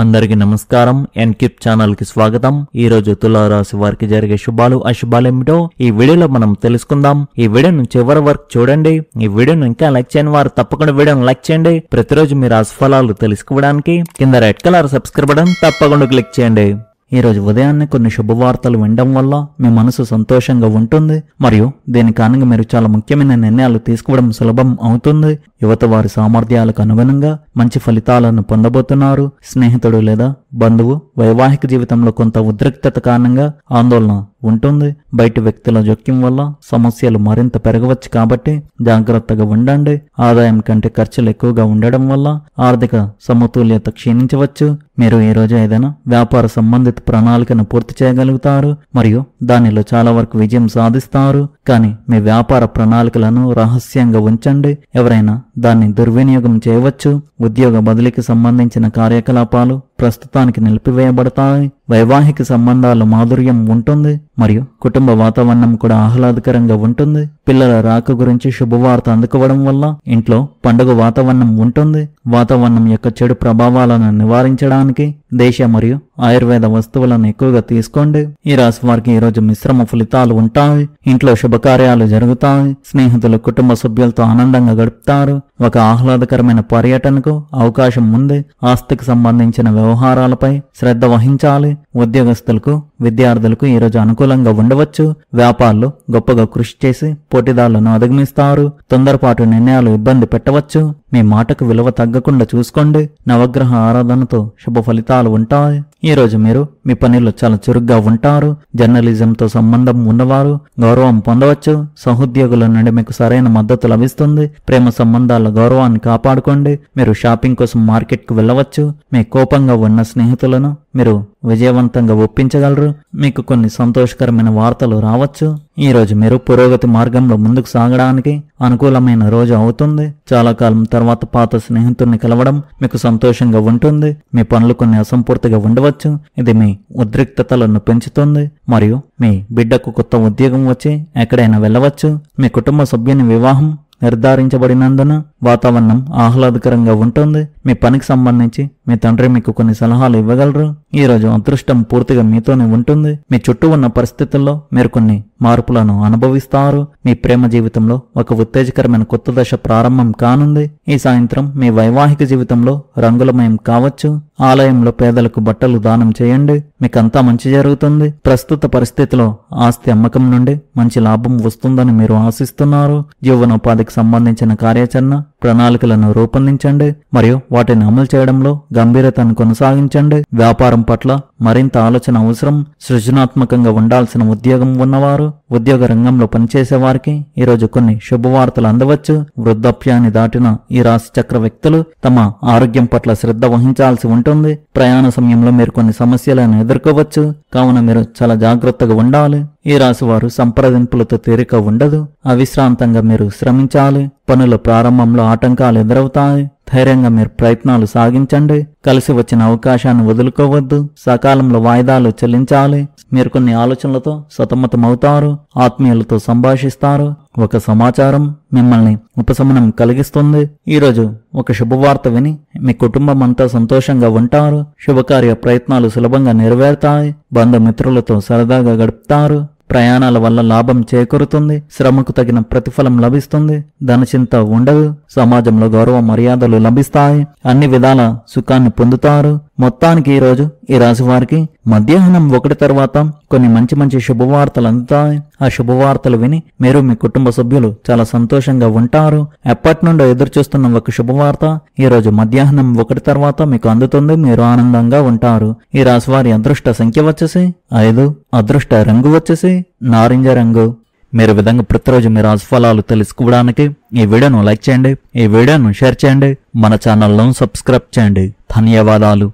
అందరికీ నమస్కారం. ఎన్కిప్ ఛానల్ కి స్వాగతం. ఈ రోజు తులారాశి వారికి జరిగే శుభాలు అశుభాలు ఏమిటో ఈ వీడియోలో మనం తెలుసుకుందాం. ఈ వీడియోను చివరి వరకు చూడండి. ఈ వీడియోను ఇంకా లైక్ చేయని వారు తప్పకుండా వీడియోను లైక్ చేయండి. ప్రతిరోజు మీ రాశి ఫలాలు తెలుసుకోవడానికి కింద రెడ్ కలర్ సబ్స్క్రైబ్ బటన్ తప్పకుండా క్లిక్ చేయండి. ఈ రోజు ఉదయాన్నే కొన్ని శుభవార్తలు వినడం వల్ల మీ మనసు సంతోషంగా ఉంటుంది మరియు దీని కారణంగా మీరు చాలా ముఖ్యమైన నిర్ణయాలు తీసుకోవడం సులభం అవుతుంది. యువత వారి సామర్థ్యాలకు అనుగుణంగా మంచి ఫలితాలను పొందబోతున్నారు. స్నేహితుడు లేదా బంధువు వైవాహిక జీవితంలో కొంత ఉద్రిక్తత కారణంగా ఆందోళన ఉంటుంది. బయటి వ్యక్తుల జోక్యం వల్ల సమస్యలు మరింత పెరగవచ్చు కాబట్టి జాగ్రత్తగా ఉండండి. ఆదాయం కంటే ఖర్చులు ఎక్కువగా ఉండడం వల్ల ఆర్థిక సమతుల్యత క్షీణించవచ్చు. మీరు ఈ రోజు ఏదైనా వ్యాపార సంబంధిత ప్రణాళికను పూర్తి చేయగలుగుతారు మరియు దానిలో చాలా వరకు విజయం సాధిస్తారు. కానీ మీ వ్యాపార ప్రణాళికలను రహస్యంగా ఉంచండి. ఎవరైనా దాన్ని దుర్వినియోగం చేయవచ్చు. ఉద్యోగ బదిలీకి సంబంధించిన కార్యకలాపాలు ప్రస్తుతానికి నిలిపివేయబడతాయి. వైవాహిక సంబంధాల మాధుర్యం ఉంటుంది మరియు కుటుంబ వాతావరణం కూడా ఆహ్లాదకరంగా ఉంటుంది. పిల్లల రాక గురించి శుభవార్త అందుకోవడం వల్ల ఇంట్లో పండుగ వాతావరణం ఉంటుంది. వాతావరణం యొక్క చెడు ప్రభావాలను నివారించడానికి దేశ మరియు ఆయుర్వేద వస్తువులను ఎక్కువగా తీసుకోండి. ఈ రాశి వారికి ఈ రోజు మిశ్రమ ఫలితాలు ఉంటాయి. ఇంట్లో శుభకార్యాలు జరుగుతాయి. స్నేహితులు కుటుంబ సభ్యులతో ఆనందంగా గడుపుతారు. ఒక ఆహ్లాదకరమైన పర్యటనకు అవకాశం ఉంది. ఆస్తికి సంబంధించిన వ్యవహారాలపై శ్రద్ధ వహించాలి. ఉద్యోగస్తులకు విద్యార్థులకు ఈ రోజు అనుకూలంగా ఉండవచ్చు. వ్యాపారులు గొప్పగా కృషి చేసి పోటీదారులను అధిగమిస్తారు. తొందరపాటు నిర్ణయాలు ఇబ్బంది పెట్టవచ్చు. మీ మాటకు విలువ తగ్గకుండా చూసుకోండి. నవగ్రహ ఆరాధనతో శుభ ఫలితాలు ఉంటాయి. ఈ రోజు మీరు మీ పనిలో చాలా చురుగ్గా ఉంటారు. జర్నలిజంతో సంబంధం ఉన్నవారు గౌరవం పొందవచ్చు. సహోద్యోగుల నుండి మీకు సరైన మద్దతు లభిస్తుంది. ప్రేమ సంబంధాల గౌరవాన్ని కాపాడుకోండి. మీరు షాపింగ్ కోసం మార్కెట్కు వెళ్ళవచ్చు. మీ కోపంగా ఉన్న స్నేహితులను మీరు విజయవంతంగా ఒప్పించగలరు. మీకు కొన్ని సంతోషకరమైన వార్తలు రావచ్చు. ఈ రోజు మీరు పురోగతి మార్గంలో ముందుకు సాగడానికి అనుకూలమైన రోజు అవుతుంది. చాలా కాలం తర్వాత పాత స్నేహితుడిని కలవడం మీకు సంతోషంగా ఉంటుంది. మీ పనులు కొన్ని అసంపూర్తిగా ఉండవచ్చు. ఇది మీ ఉద్రిక్తతలను పెంచుతుంది మరియు మీ బిడ్డకు కొత్త ఉద్యోగం వచ్చి ఎక్కడైనా వెళ్ళవచ్చు. మీ కుటుంబ సభ్యుని వివాహం నిర్ధారించబడినందున వాతావరణం ఆహ్లాదకరంగా ఉంటుంది. మీ పనికి సంబంధించి మీ తండ్రి మీకు కొన్ని సలహాలు ఇవ్వగలరు. ఈ రోజు అదృష్టం పూర్తిగా మీతోనే ఉంటుంది. మీ చుట్టూ ఉన్న పరిస్థితుల్లో మీరు కొన్ని మార్పులను అనుభవిస్తారు. మీ ప్రేమ జీవితంలో ఒక ఉత్తేజకరమైన కొత్త దశ ప్రారంభం కానుంది. ఈ సాయంత్రం మీ వైవాహిక జీవితంలో రంగులమయం కావచ్చు. ఆలయంలో పేదలకు బట్టలు దానం చేయండి. మీకంతా మంచి జరుగుతుంది. ప్రస్తుత పరిస్థితిలో ఆస్తి అమ్మకం నుండి మంచి లాభం వస్తుందని మీరు ఆశిస్తున్నారు. జీవనోపాధికి సంబంధించిన కార్యాచరణ ప్రణాళికలను రూపొందించండి మరియు వాటిని అమలు చేయడంలో గంభీరతను కొనసాగించండి. వ్యాపారం పట్ల మరింత ఆలోచన అవసరం. సృజనాత్మకంగా ఉండాల్సిన ఉద్యోగం ఉన్నవారు ఉద్యోగ రంగంలో పనిచేసే వారికి ఈరోజు కొన్ని శుభవార్తలు అందవచ్చు. వృద్ధాప్యాన్ని దాటిన ఈ రాశి చక్ర వ్యక్తులు తమ ఆరోగ్యం పట్ల శ్రద్ధ వహించాల్సి ఉంటుంది. ప్రయాణ సమయంలో మీరు కొన్ని సమస్యలను ఎదుర్కోవచ్చు. కావున మీరు చాలా జాగ్రత్తగా ఉండాలి. ఈ రాశి వారు సంప్రదింపులతో తీరిక ఉండదు. అవిశ్రాంతంగా మీరు శ్రమించాలి. పనుల ప్రారంభంలో ఆటంకాలు ఎదురవుతాయి. ధైర్యంగా మీరు ప్రయత్నాలు సాగించండి. కలిసి వచ్చిన అవకాశాన్ని వదులుకోవద్దు. సకాలంలో వాయిదాలు చెల్లించాలి. మీరు కొన్ని ఆలోచనలతో సతమతమవుతారు. ఆత్మీయులతో సంభాషిస్తారు. ఒక సమాచారం మిమ్మల్ని ఉపశమనం కలిగిస్తుంది. ఈరోజు ఒక శుభవార్త విని మీ కుటుంబం అంతా సంతోషంగా ఉంటారు. శుభకార్య ప్రయత్నాలు సులభంగా నెరవేరుతాయి. బంధుమిత్రులతో సరదాగా గడుపుతారు. ప్రయాణాల వల్ల లాభం చేకూరుతుంది. శ్రమకు తగిన ప్రతిఫలం లభిస్తుంది. ధనచింత ఉండదు. సమాజంలో గౌరవ మర్యాదలు లభిస్తాయి. అన్ని విధాల సుఖాన్ని పొందుతారు. మొత్తానికి ఈ రోజు ఈ రాశి వారికి మధ్యాహ్నం 1 తర్వాత కొన్ని మంచి శుభవార్తలు అందుతాయి. ఆ శుభవార్తలు విని మీరు మీ కుటుంబ సభ్యులు చాలా సంతోషంగా ఉంటారు. ఎప్పటి నుండో ఎదురు చూస్తున్న ఒక శుభవార్త ఈ రోజు మధ్యాహ్నం 1 తర్వాత మీకు అందుతుంది. మీరు ఆనందంగా ఉంటారు. ఈ రాశి వారి అదృష్ట సంఖ్య వచ్చేసి 5. అదృష్ట రంగు వచ్చేసి నారింజ రంగు. మీరు విధంగా ప్రతిరోజు మీ రాశి ఫలాలు తెలుసుకోవడానికి ఈ వీడియోను లైక్ చేయండి. ఈ వీడియోను షేర్ చేయండి. మన ఛానల్ను సబ్స్క్రైబ్ చేయండి. ధన్యవాదాలు.